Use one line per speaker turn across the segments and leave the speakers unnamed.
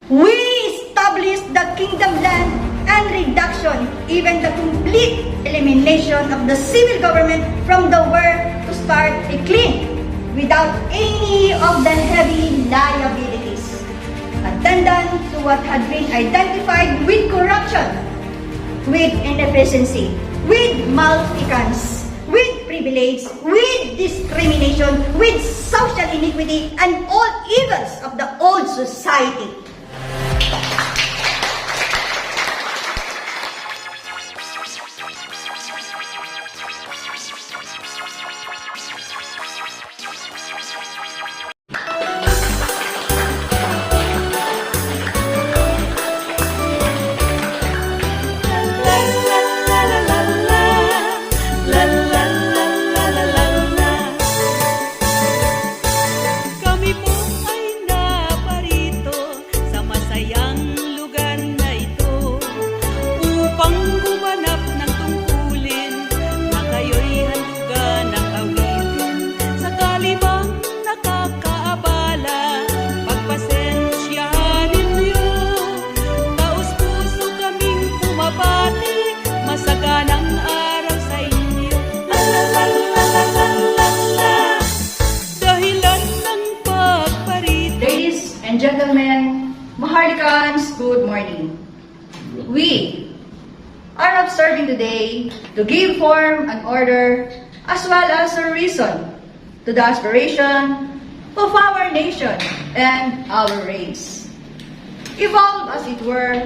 We established the kingdom land and reduction, even the complete elimination of the civil government from the world to start a clean, without any of the heavy liabilities attendant to what had been identified with corruption, with inefficiency, with malfeasance, with privilege, with discrimination, with social iniquity, and all evils of the old society. Gentlemen, Maharlikans, good morning. We are observing today to give form and order as well as a reason to the aspiration of our nation and our race. Evolve as it were,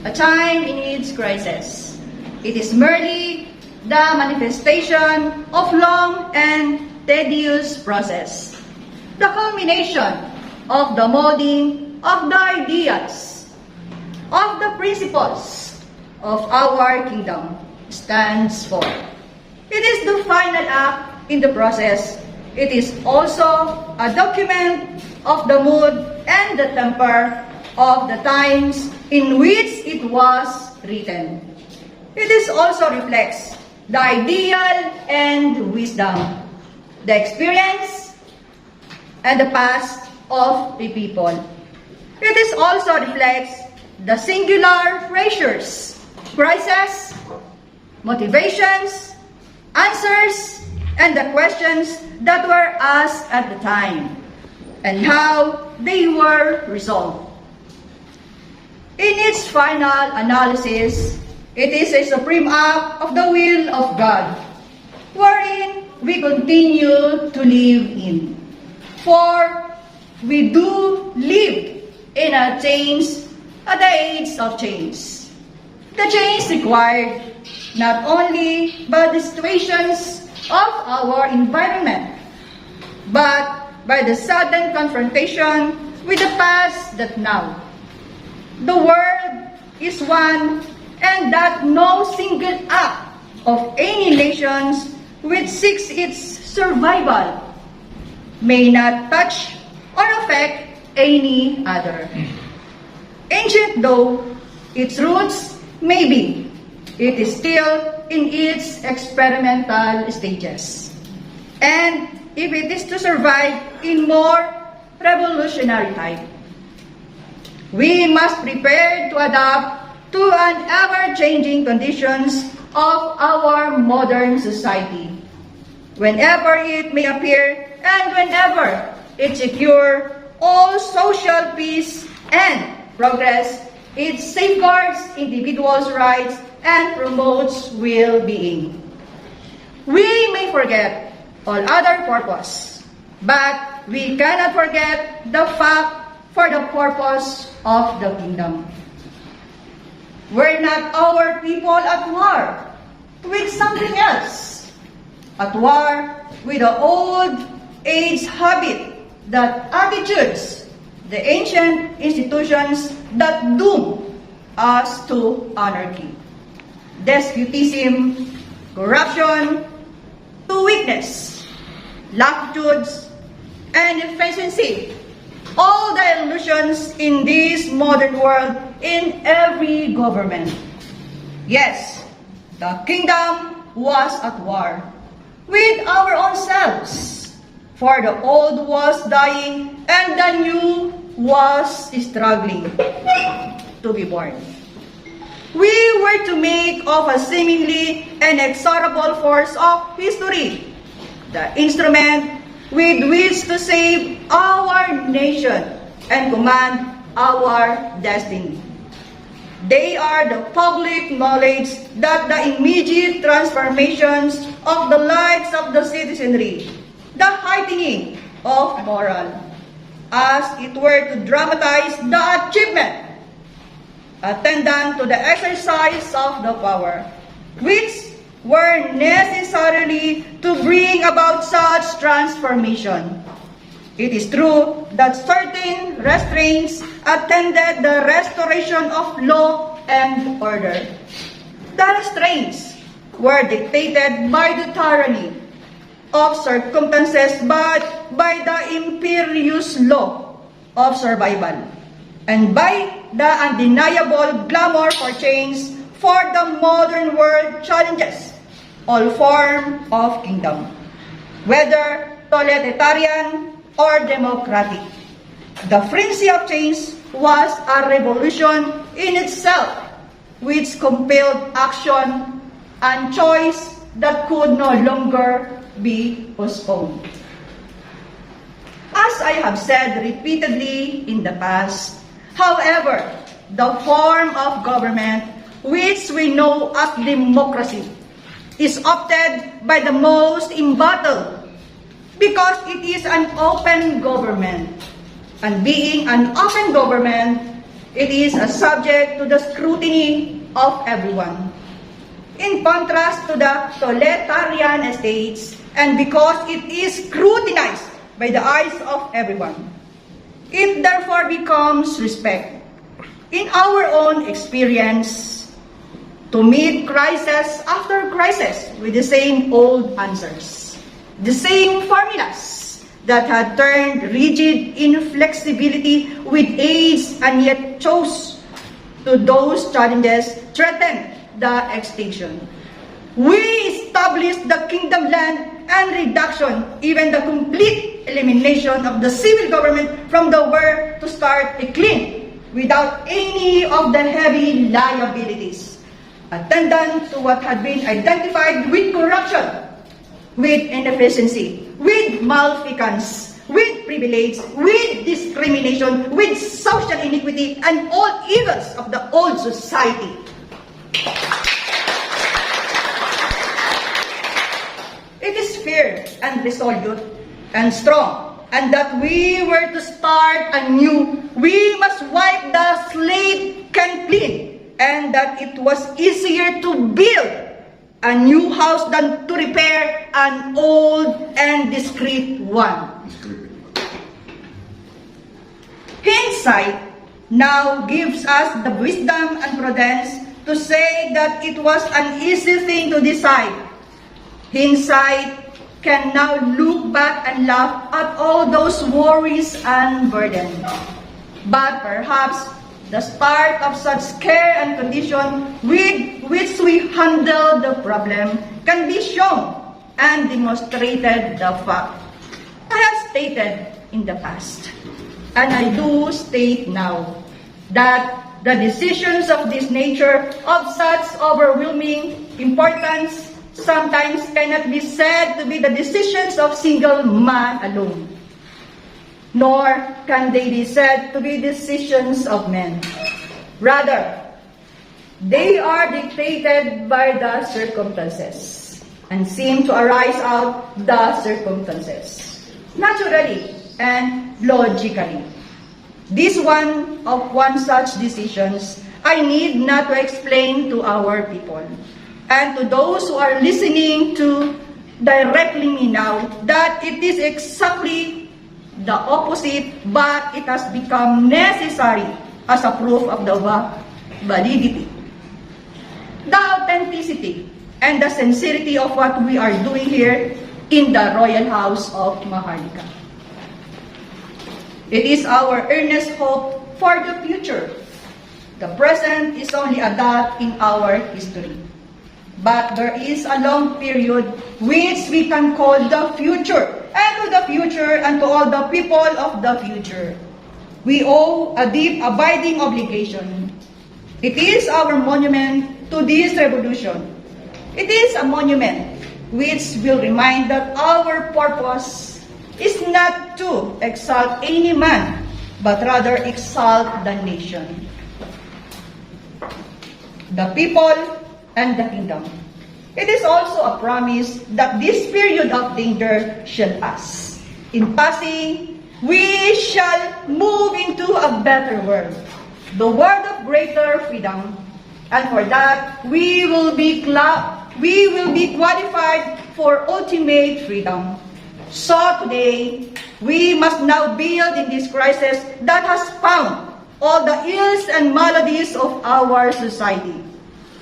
a time in its crisis. It is merely the manifestation of long and tedious process, the culmination of the molding of the ideas, of the principles of our kingdom stands for. It is the final act in the process. It is also a document of the mood and the temper of the times in which it was written. It is also reflects the ideal and wisdom, the experience and the past of the people. It is also reflects the singular pressures, crises, motivations, answers, and the questions that were asked at the time, and how they were resolved. In its final analysis, it is a supreme act of the will of God, wherein we continue to live in. For we do live in a change, at the age of change. The change required not only by the situations of our environment, but by the sudden confrontation with the past that now. The world is one, and that no single act of any nations which seeks its survival may not touch or affect any other. Ancient though its roots may be, it is still in its experimental stages. And if it is to survive in more revolutionary time, we must prepare to adapt to an ever-changing conditions of our modern society, whenever it may appear and whenever it secures all social peace and progress, it safeguards individuals' rights and promotes well-being. We may forget all other purpose, but we cannot forget the fact for the purpose of the kingdom. We're not our people at war with something else, at war with the old age habit, that attitudes, the ancient institutions that doom us to anarchy, despotism, corruption, to weakness, lassitudes, and efficiency. All the illusions in this modern world in every government. Yes, the kingdom was at war with our own selves. For the old was dying and the new was struggling to be born. We were to make of a seemingly inexorable force of history the instrument with which to save our nation and command our destiny. They are the public knowledge that the immediate transformations of the lives of the citizenry, the heightening of moral, as it were to dramatize the achievement attendant to the exercise of the power, which were necessarily to bring about such transformation. It is true that certain restraints attended the restoration of law and order. The restraints were dictated by the tyranny of circumstances, but by the imperious law of survival, and by the undeniable glamour for change for the modern world challenges all form of kingdom, whether totalitarian or democratic. The frenzy of change was a revolution in itself, which compelled action and choice that could no longer be postponed. As I have said repeatedly in the past, however, the form of government which we know as democracy is opted by the most embattled because it is an open government. And being an open government, it is a subject to the scrutiny of everyone. In contrast to the totalitarian states, and because it is scrutinized by the eyes of everyone, it therefore becomes respect. In our own experience, to meet crisis after crisis with the same old answers, the same formulas that had turned rigid inflexibility with age and yet chose to those challenges threatened the extinction. We established the kingdom land and reduction, even the complete elimination of the civil government from the where to start a clean without any of the heavy liabilities attendant to what had been identified with corruption, with inefficiency, with malfeasance, with privilege, with discrimination, with social iniquity, and all evils of the old society. It is fair and resolute and strong, and that we were to start anew, we must wipe the slate clean, and that it was easier to build a new house than to repair an old and discreet one. Hindsight now gives us the wisdom and prudence to say that it was an easy thing to decide. Hindsight can now look back and laugh at all those worries and burdens. But perhaps the start of such care and condition with which we handle the problem can be shown and demonstrated the fact. I have stated in the past, and I do state now, that the decisions of this nature of such overwhelming importance sometimes cannot be said to be the decisions of single man alone, nor can they be said to be decisions of men. Rather, they are dictated by the circumstances and seem to arise out the circumstances, naturally and logically. This one such decisions I need not to explain to our people and to those who are listening to directly me now that it is exactly the opposite, but it has become necessary as a proof of the validity, the authenticity, and the sincerity of what we are doing here in the Royal House of Maharlika. It is our earnest hope for the future. The present is only a dot in our history, but there is a long period which we can call the future, and to the future and to all the people of the future. we owe a deep abiding obligation. It is our monument to this revolution. It is a monument which will remind that our purpose is not to exalt any man, but rather exalt the nation, the people, and the kingdom. It is also a promise that this period of danger shall pass. In passing, we shall move into a better world, the world of greater freedom, and for that we will be qualified for ultimate freedom. So today, we must now build in this crisis that has found all the ills and maladies of our society.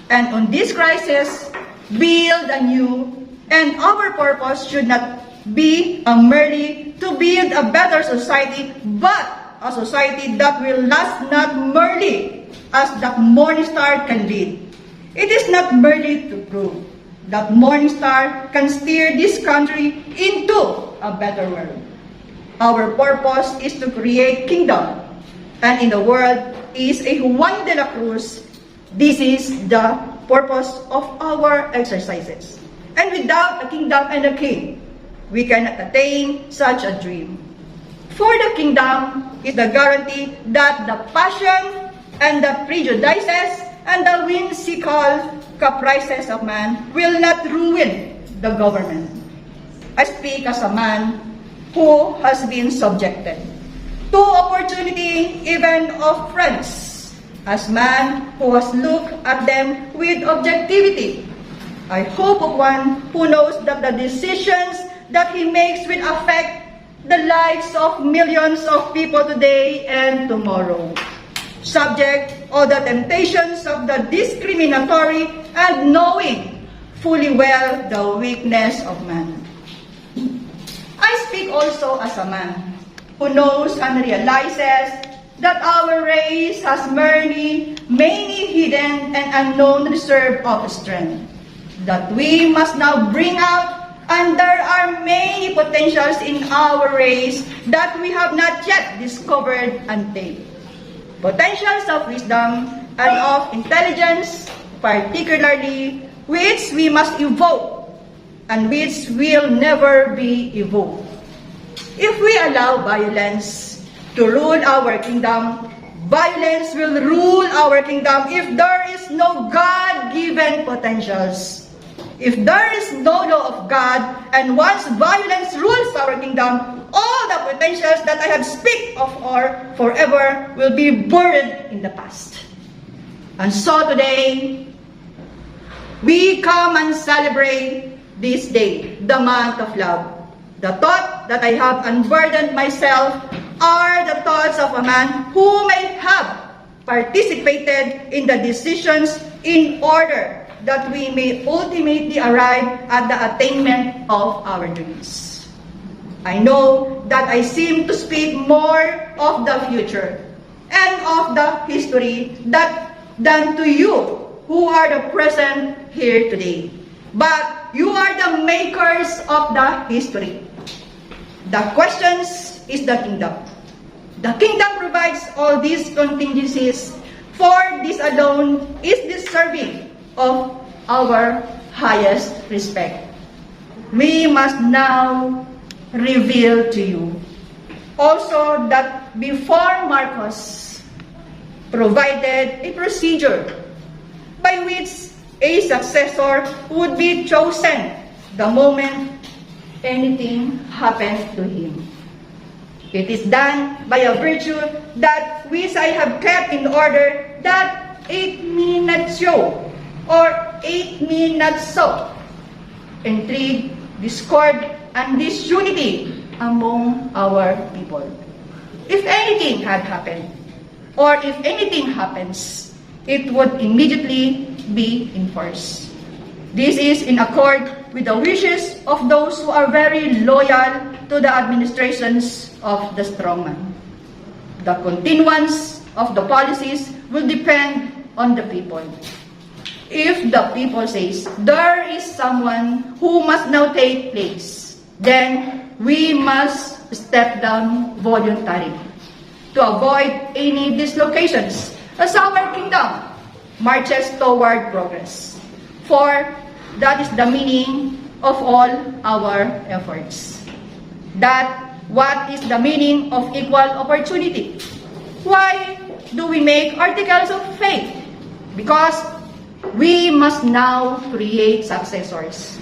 And on this crisis, build anew, and our purpose should not be merely to build a better society, but a society that will last not merely as that morning star can lead. It is not merely to prove that morning star can steer this country into a better world. Our purpose is to create kingdom, and in the world is a Juan de la Cruz. This is the purpose of our exercises. And without a kingdom and a king, we cannot attain such a dream. For the kingdom is the guarantee that the passion and the prejudices and the whimsical caprices of man will not ruin the government. I speak as a man who has been subjected to opportunity even of friends, as man who has looked at them with objectivity. I hope of one who knows that the decisions that he makes will affect the lives of millions of people today and tomorrow, subject all the temptations of the discriminatory and knowing fully well the weakness of man. I speak also as a man who knows and realizes that our race has many hidden and unknown reserve of strength that we must now bring out, and there are many potentials in our race that we have not yet discovered and tamed. Potentials of wisdom and of intelligence, particularly, which we must evoke and which will never be evoked. If we allow violence to rule our kingdom, violence will rule our kingdom if there is no God-given potentials. If there is no law of God, and once violence rules our kingdom, all the potentials that I have speak of or forever will be buried in the past. And so today, we come and celebrate this day, the month of love. The thought that I have unburdened myself are the thoughts of a man who may have participated in the decisions in order that we may ultimately arrive at the attainment of our dreams. I know that I seem to speak more of the future and of the history than to you who are the present here today. But you are the makers of the history. The questions is the kingdom. The kingdom provides all these contingencies, for this alone is deserving of our highest respect. We must now reveal to you also that before Marcos provided a procedure by which a successor would be chosen the moment anything happened to him. It is done by a virtue that which I have kept in order, that 8-minute show or 8-minute so, intrigue, discord, and disunity among our people. If anything had happened, or if anything happens, it would immediately be enforced. This is in accord with the wishes of those who are very loyal to the administrations of the strongman. The continuance of the policies will depend on the people. If the people says there is someone who must now take place, then we must step down voluntarily. to avoid any dislocations as our kingdom marches toward progress. For that is the meaning of all our efforts. That what is the meaning of equal opportunity? Why do we make articles of faith? Because we must now create successors.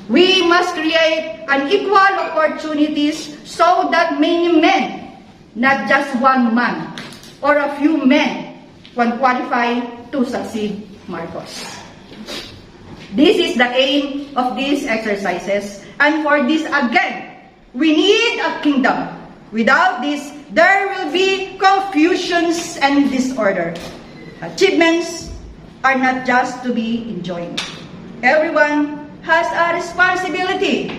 We must create an equal opportunities so that many men, not just one man or a few men, can qualify to succeed Marcos. This is the aim of these exercises, and for this again, we need a kingdom. Without this, there will be confusions and disorder. Achievements are not just to be enjoyed. Everyone has a responsibility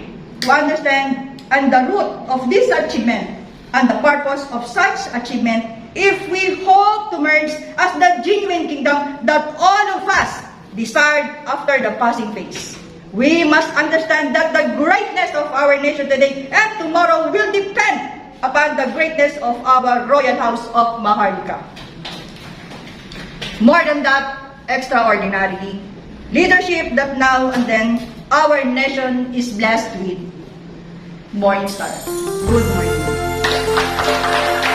to understand and the root of this achievement and the purpose of such achievement if we hope to merge as the genuine kingdom that all of us desired after the passing phase. We must understand that the greatness of our nation today and tomorrow will depend upon the greatness of our royal house of Maharlika. More than that, extraordinarily, leadership that now and then our nation is blessed with. Morning Star. Good morning.